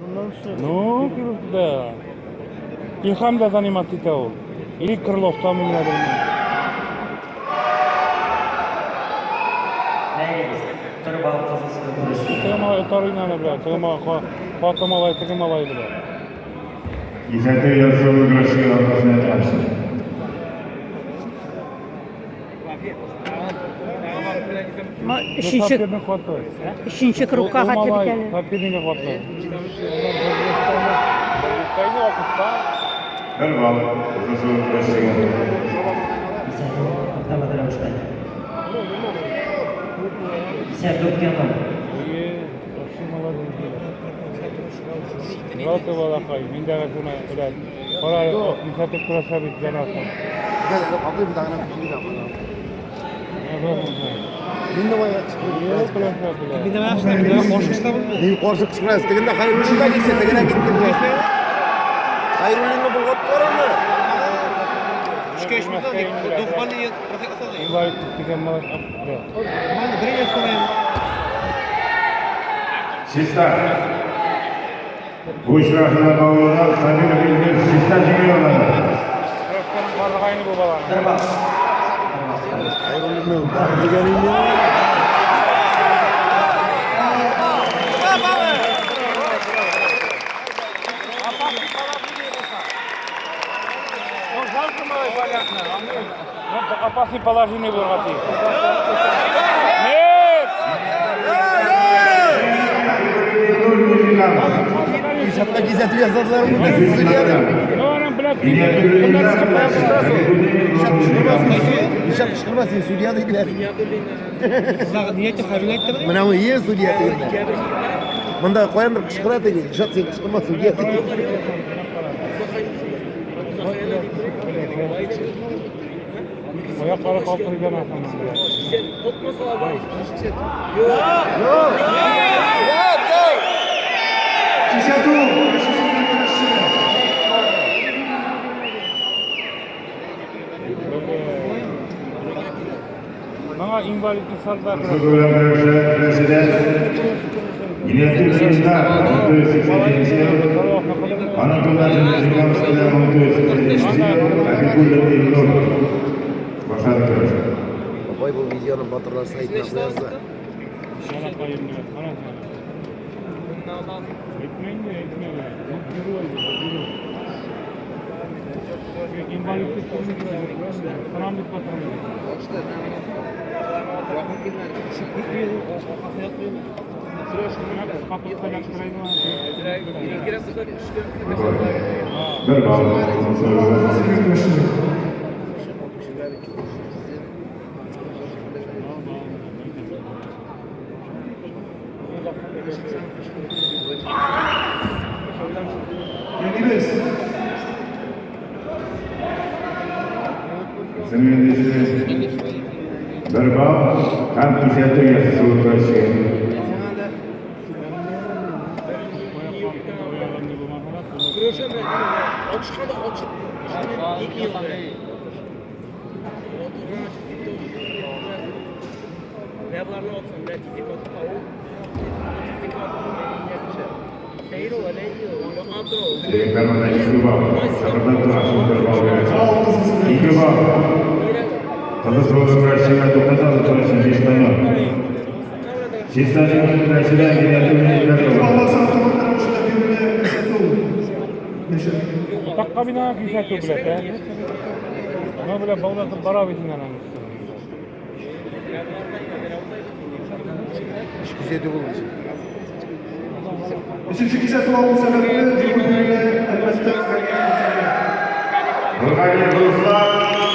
Ну, да. Илхам да заниматься того. Или Крылов там не надо. Тема тарина бля, тема хатамалай, тегемалай бля. Десятый яршов играши опасная трасса. Üçüncü kırıkka kaçırdı geldi. Kapirine hvatlayı. Bir bal, uzun играши. Рото валахай, миндага шуна блядь. Пора десятый красавец жанасın. Qo'shiq chiqmas deganda Xayrullinga kelsa deganda ketdi. Xayrullinni bulg'otib qo'yarmi? Invalid degan malak. Şista. Bu işlerine bağlılar Samir Bildir Şista çıkıyorlar. Aynı bu balana. Xayrullinni deganingni Опасное положение было. Нет! Ишатqa kuzatib yozadilarmi? Biz so'rayadi. Yo'q, блядь. Ishat chiqmasin, sudya deydilar. Niyeti qabul etdimi? Mana bu yer sudya deydilar. Bunda qo'yandir qishqiradi, ishat sen qishqirma sudya deydilar. Oyoqlari qoltirgan ekan. Bana invalidlik salda. Prezident Yine Şista 1987 Anadolu'da Cumhurbaşkanı 1987 Habibullah Yılmaz başladı. Voy bu videoni botirlar saytida qo'yarsa. Şuna koyayım diyor. Ana. Ekmeğin de ekmeği. İnvalidlik karanlık batarım. Bir bağlı. Berbal, kan kisahnya ya sesuatu sih. Jadi karena itu bang, seperti itu langsung berbau. Itu bang. Tadı sorun karşısına dokuzdan sonra şimdi istemiyor. Şistacının karşısına gidenlerine Takka bina kisah tu belat ya. Ama belat bawa tu bara bisinan angus. Kuzatib bo'ldi. Üçüncü kişi olan sebebi Cumhuriyet Elbette Buraya dostlar.